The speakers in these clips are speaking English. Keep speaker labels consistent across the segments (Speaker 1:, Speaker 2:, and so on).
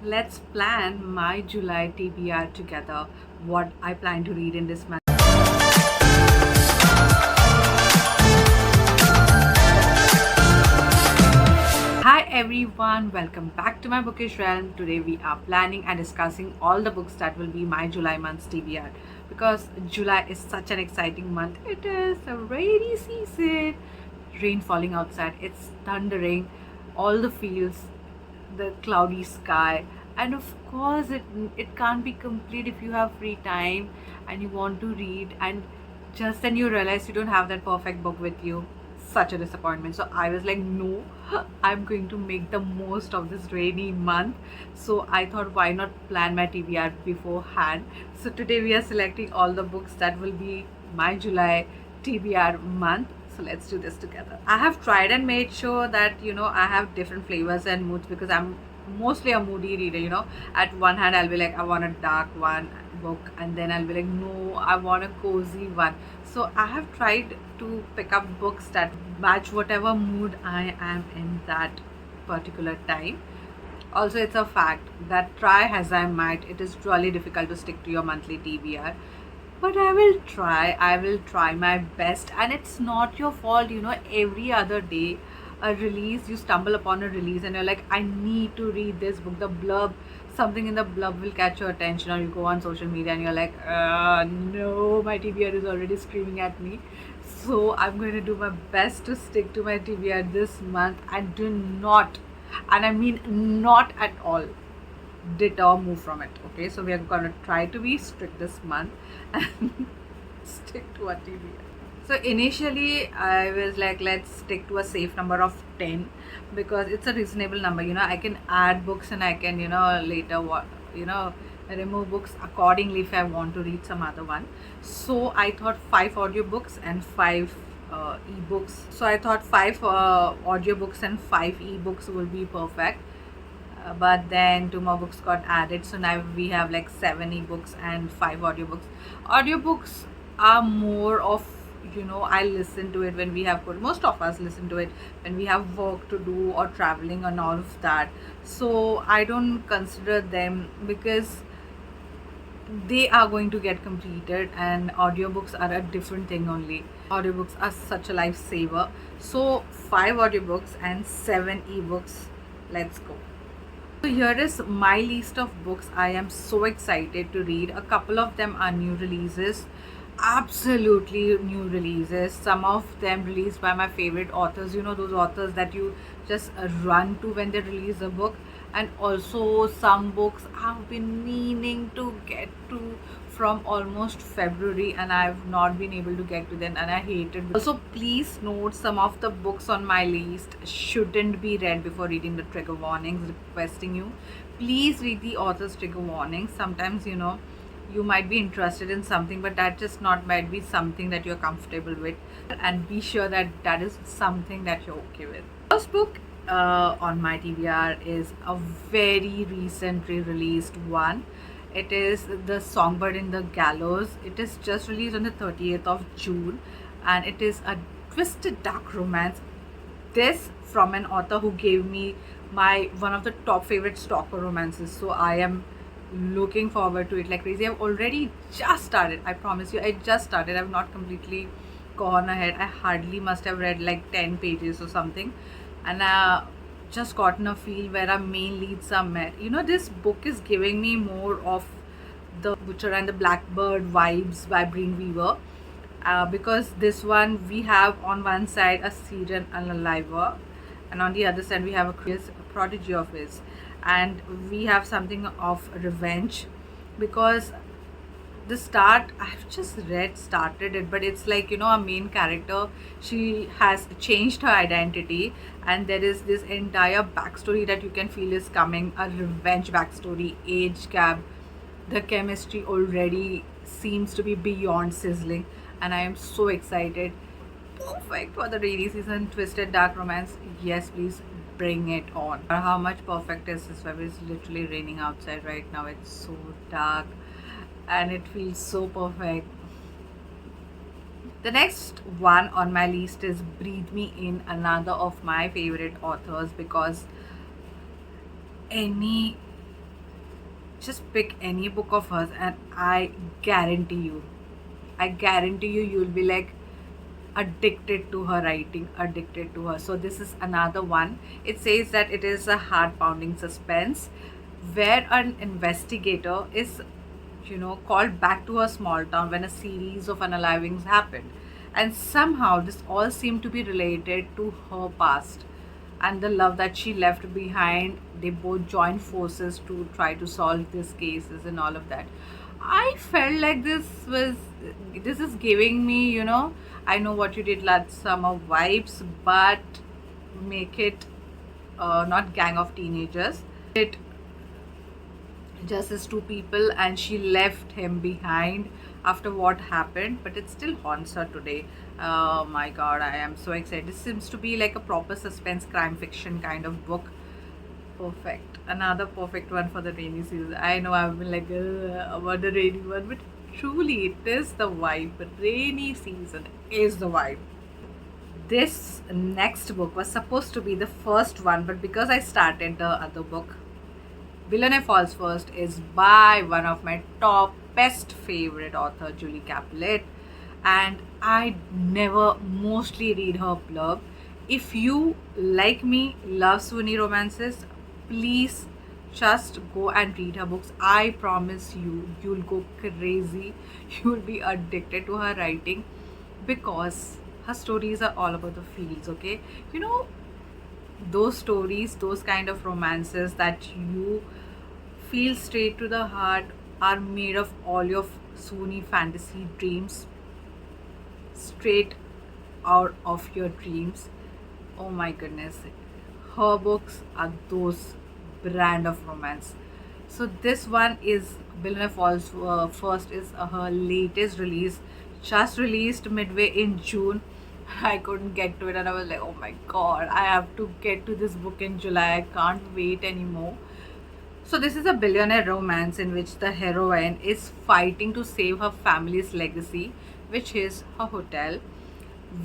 Speaker 1: Let's plan my July TBR together. What I plan to read in this month. Hi everyone, welcome back to my bookish realm. Today we are planning and discussing all the books that will be my July month's TBR because July is such an exciting month. It is a rainy season, rain falling outside, it's thundering, all the fields, the cloudy sky, and of course it can't be complete if you have free time and you want to read and just then you realize you don't have that perfect book with you. Such a disappointment. So I was like, no, I'm going to make the most of this rainy month. So I thought, why not plan my TBR beforehand? So today we are selecting all the books that will be my July TBR month. So let's do this together. I have tried and made sure that I have different flavors and moods because I'm mostly a moody reader. At one hand I'll be like, I want a dark one book, and then I'll be like, no, I want a cozy one. So I have tried to pick up books that match whatever mood I am in that particular time. Also, it's a fact that try as I might, it is really difficult to stick to your monthly TBR. But I will try my best, and it's not your fault. Every other day, a release, you stumble upon a release, and you're like, I need to read this book. The blurb, something in the blurb will catch your attention, or you go on social media and you're like, no, my TBR is already screaming at me. So I'm going to do my best to stick to my TBR this month and do not, and I mean not at all, deter move from it. Okay, so we are gonna try to be strict this month and stick to our TBR. So initially I was like, let's stick to a safe number of 10 because it's a reasonable number. I can add books and I can later what remove books accordingly if I want to read some other one. So I thought 5 audiobooks and 5 ebooks. So I thought 5 audiobooks and 5 ebooks will be perfect. But then 2 more books got added, so now we have like 7 ebooks and 5 audiobooks. Audiobooks are more of, I listen to it when we have most of us listen to it when we have work to do or traveling and all of that. So I don't consider them because they are going to get completed, and audiobooks are a different thing only. Audiobooks are such a lifesaver. So 5 audiobooks and 7 ebooks. Let's go. So here is my list of books I am so excited to read. A couple of them are new releases, absolutely new releases. Some of them released by my favorite authors, those authors that you just run to when they release a book. And also some books I've been meaning to get to from almost February and I've not been able to get to them, and I hate it. Also, please note, some of the books on my list shouldn't be read before reading the trigger warnings. Requesting you, please read the author's trigger warnings. Sometimes you might be interested in something, but that just not might be something that you're comfortable with, and be sure that that is something that you're okay with. First book on my TBR is a very recently released one. It is The Songbird in the Gallows. It is just released on the 30th of June, and it is a twisted dark romance. This from an author who gave me my one of the top favorite stalker romances. So I am looking forward to it like crazy. I've already just started. I promise you, I just started. I've not completely gone ahead. I hardly must have read like 10 pages or something, and just gotten a feel where our main leads are met. This book is giving me more of the Butcher and the Blackbird vibes by Breen Weaver, because this one we have on one side a Syrian unaliver, and on the other side we have a Chris prodigy of his, and we have something of revenge because the start I've just started it, but it's like a main character, she has changed her identity, and there is this entire backstory that you can feel is coming, a revenge backstory, age gap, the chemistry already seems to be beyond sizzling, and I am so excited. Perfect for the rainy season, twisted dark romance. Yes, please bring it on. How much perfect is this weather? It's literally raining outside right now. It's so dark and it feels so perfect. The next one on my list is Breathe Me In, another of my favorite authors, because any Just pick any book of hers, and guarantee you, I guarantee you, you'll be like addicted to her writing, addicted to her. So this is another one. It says that it is a heart-pounding suspense where an investigator is, called back to her small town when a series of unalivings happened. And somehow this all seemed to be related to her past and the love that she left behind. They both joined forces to try to solve these cases and all of that. I felt like this is giving me, I know what you did last summer vibes, but make it not gang of teenagers. It just as two people, and she left him behind after what happened, but it still haunts her today. Oh my god, I am so excited. This seems to be like a proper suspense crime fiction kind of book. Perfect, another perfect one for the rainy season. I know I've been like about the rainy one, but truly it is the vibe. Rainy season is the vibe. This next book was supposed to be the first one, but because I started the other book, Billionaire Falls First, is by one of my top best favorite author, Julie Capulet, and I never mostly read her blurb. If you, like me, love Sunni romances, please just go and read her books. I promise you, you'll go crazy. You'll be addicted to her writing because her stories are all about the feels, okay? You know, those stories, those kind of romances that you feel straight to the heart are made of all your Sunni fantasy dreams, straight out of your dreams. Oh my goodness, her books are those brand of romance. So this one is Billionaire Falls First is her latest release, just released midway in June. I couldn't get to it, and I was like, oh my god, I have to get to this book in July. I can't wait anymore. So this is a billionaire romance in which the heroine is fighting to save her family's legacy, which is her hotel.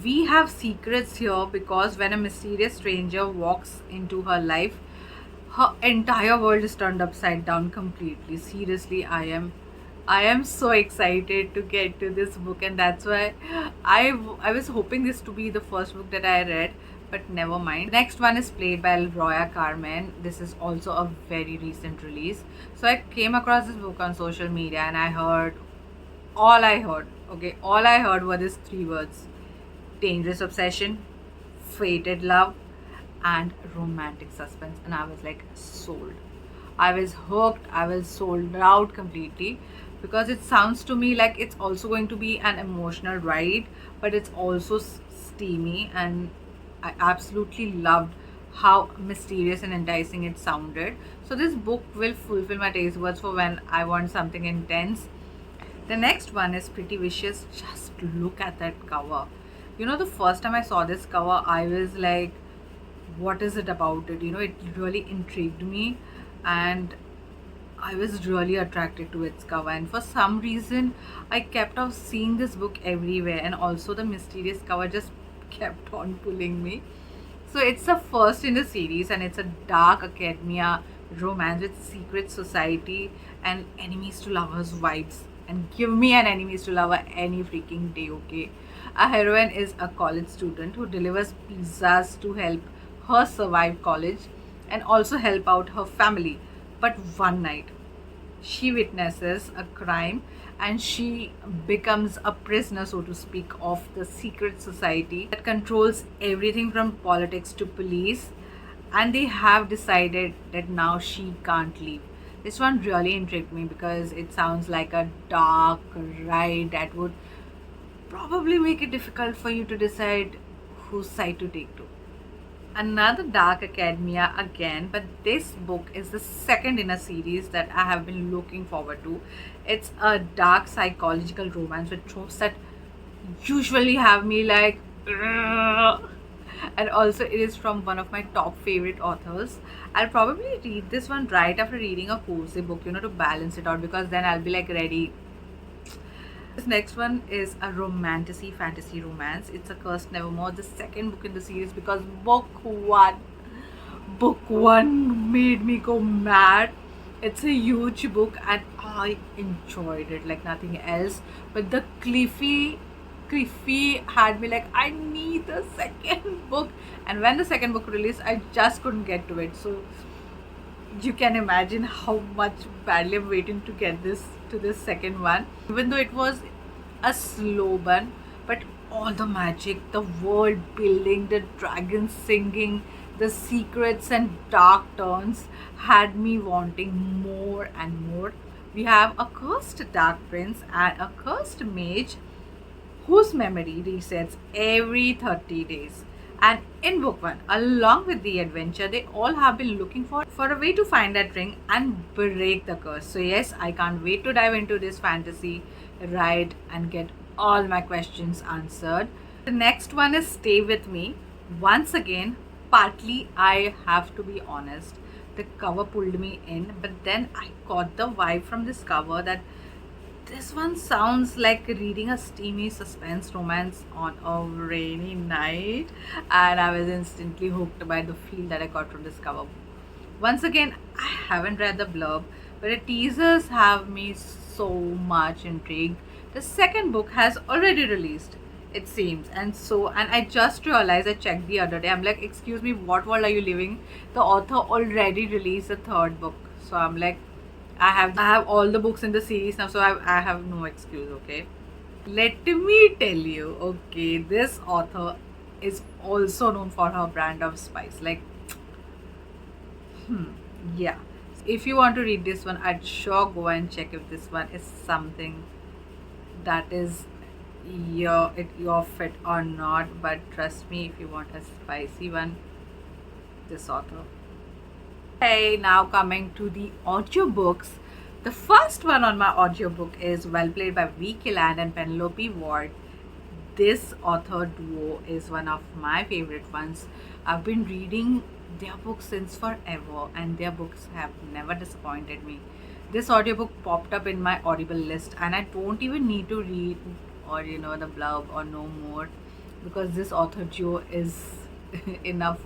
Speaker 1: We have secrets here because when a mysterious stranger walks into her life, her entire world is turned upside down completely. Seriously, I am so excited to get to this book, and that's why I was hoping this to be the first book that I read, but never mind. Next one is played by Roya Carmen. This is also a very recent release. So I came across this book on social media, and all I heard were these three words: dangerous obsession, fated love, and romantic suspense. And I was like sold. I was hooked. I was sold out completely because it sounds to me like it's also going to be an emotional ride, but it's also steamy, and I absolutely loved how mysterious and enticing it sounded. So this book will fulfill my taste buds for when I want something intense. The next one is Pretty Vicious. Just look at that cover. The first time I saw this cover, I was like, what is it about it? It really intrigued me, and I was really attracted to its cover. And for some reason, I kept on seeing this book everywhere, and also the mysterious cover just kept on pulling me. So it's the first in the series, and it's a dark academia romance with secret society and enemies to lovers vibes. And give me an enemies to lover any freaking day, okay? A heroine is a college student who delivers pizzas to help her survive college and also help out her family. But one night, she witnesses a crime and she becomes a prisoner, so to speak, of the secret society that controls everything from politics to police. And they have decided that now she can't leave. This one really intrigued me because it sounds like a dark ride that would probably make it difficult for you to decide whose side to take to. Another dark academia again, but this book is the second in a series that I have been looking forward to. It's a dark psychological romance with tropes that usually have me like "Ugh." And also it is from one of my top favorite authors. I'll probably read this one right after reading a cozy book, to balance it out, because then I'll be like ready. This next one is a romantasy fantasy romance. It's A Cursed Nevermore, the second book in the series, because book one made me go mad. It's a huge book and I enjoyed it like nothing else. But the Cliffy had me like, I need the second book. And when the second book released, I just couldn't get to it. So you can imagine how much badly I'm waiting to get this second one. Even though it was a slow burn, but all the magic, the world building, the dragons singing, the secrets and dark turns had me wanting more and more. We have a cursed dark prince and a cursed mage whose memory resets every 30 days. And in book 1, along with the adventure, they all have been looking for a way to find that ring and break the curse. So, yes, I can't wait to dive into this fantasy ride and get all my questions answered. The next one is Stay With Me. Once again, partly I have to be honest, the cover pulled me in, but then I got the vibe from this cover that this one sounds like reading a steamy suspense romance on a rainy night, and I was instantly hooked by the feel that I got from this cover. Once again, I haven't read the blurb, but the teasers have me so much intrigued. The second book has already released, it seems, and I just realized, I checked the other day. I'm like, excuse me, what world are you living? The author already released the third book, so I'm like, I have all the books in the series now, so I have no excuse. Okay, let me tell you. Okay, this author is also known for her brand of spice. Like, yeah. If you want to read this one, I'd sure go and check if this one is something that is your fit or not. But trust me, if you want a spicy one, this author. Hey, now coming to the audiobooks. The first one on my audiobook is Well Played by V. Killand and Penelope Ward. This author duo is one of my favorite ones. I've been reading their books since forever and their books have never disappointed me. This audiobook popped up in my Audible list and I don't even need to read or the blurb or no more, because this author duo is enough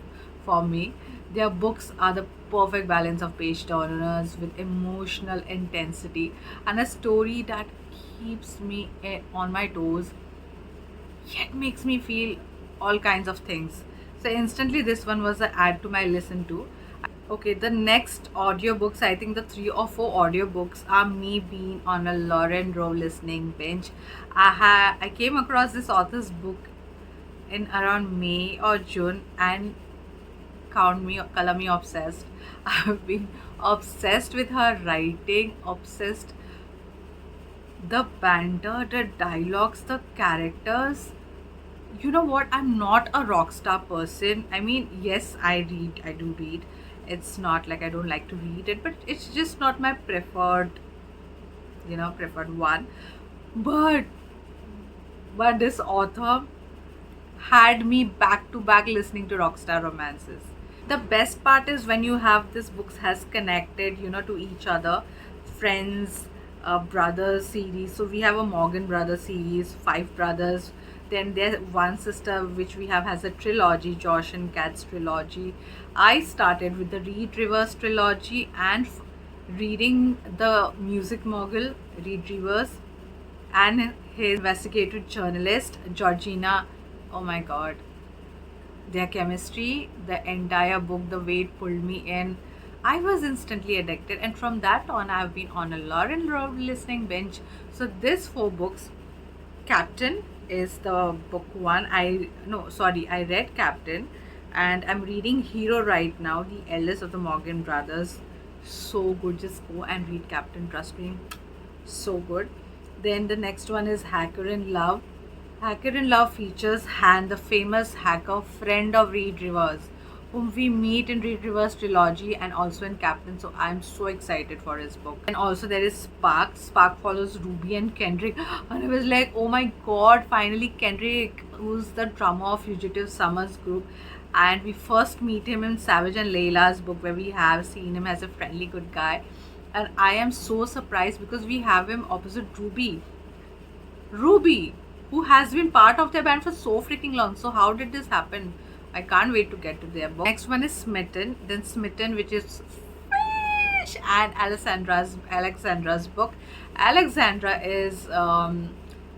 Speaker 1: for me. Their books are the perfect balance of page turners with emotional intensity and a story that keeps me on my toes yet makes me feel all kinds of things. So instantly this one was an add to my listen to. Okay, the next audiobooks, I think the 3 or 4 audiobooks are me being on a Lauren Rowe listening binge. I came across this author's book in around May or June and color me obsessed. I've been obsessed with her writing, obsessed the banter, the dialogues, the characters. You know what? I'm not a rock star person. I mean, yes, I do read. It's not like I don't like to read it, but it's just not my preferred one. But this author had me back to back listening to rockstar romances. The best part is when you have this books has connected to each other, friends, brothers series. So we have a Morgan brother series, 5 brothers, then there's one sister which we have has a trilogy, Josh and Kat's trilogy. I started with the Reed Rivers trilogy and reading the music mogul Reed Rivers and his investigative journalist Georgina. Oh my god, their chemistry, the entire book, the way it pulled me in, I was instantly addicted, and from that on I've been on a Lauren Rowe listening binge. So this 4 books, Captain is the book 1. I read Captain and I'm reading Hero right now, the eldest of the Morgan brothers. So good, just go and read Captain, trust me, so good. Then the next one is Hacker in Love. Hacker in Love features Han, the famous hacker friend of Reed Rivers, whom we meet in Reed Rivers trilogy and also in Captain. So I'm so excited for his book. And also there is Spark. Spark follows Ruby and Kendrick. And I was like, oh my god, finally Kendrick, who's the drummer of Fugitive Summers group. And we first meet him in Savage and Layla's book, where we have seen him as a friendly good guy. And I am so surprised because we have him opposite Ruby, who has been part of their band for so freaking long. So how did this happen? I can't wait to get to their book. Next one is Smitten. Then Smitten, which is Fish and Alexandra's book. Alexandra is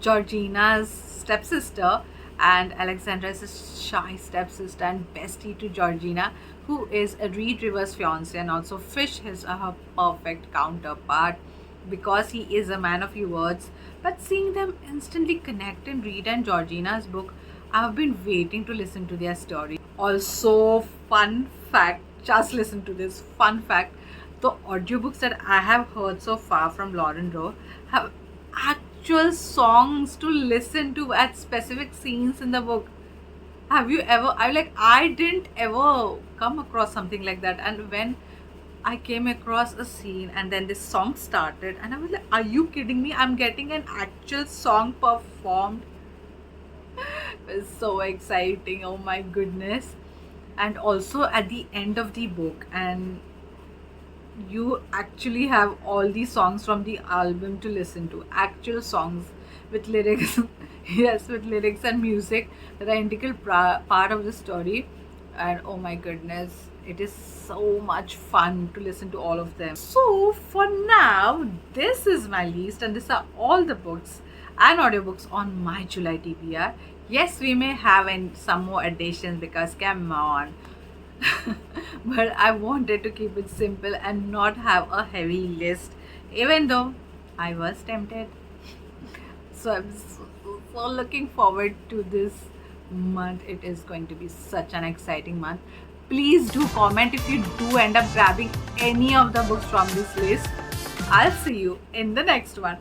Speaker 1: Georgina's stepsister, and Alexandra is a shy stepsister and bestie to Georgina, who is a Reed Rivers' fiance, and also Fish is her perfect counterpart because he is a man of few words. But seeing them instantly connect in Reed and Georgina's book, I've been waiting to listen to their story. Also, fun fact, just listen to this fun fact. The audiobooks that I have heard so far from Lauren Rowe have actual songs to listen to at specific scenes in the book. Have you ever? I didn't ever come across something like that. And when I came across a scene and then this song started, and I was like, are you kidding me? I'm getting an actual song performed. It was so exciting. Oh my goodness. And also at the end of the book, and you actually have all the songs from the album to listen to, actual songs with lyrics. Yes, with lyrics and music that are integral part of the story. And oh my goodness, it is so much fun to listen to all of them. So for now, this is my list, and these are all the books and audiobooks on my July TBR. Yes, we may have some more additions because come on. But I wanted to keep it simple and not have a heavy list, even though I was tempted. So I'm so looking forward to this month. It is going to be such an exciting month. Please do comment if you do end up grabbing any of the books from this list. I'll see you in the next one.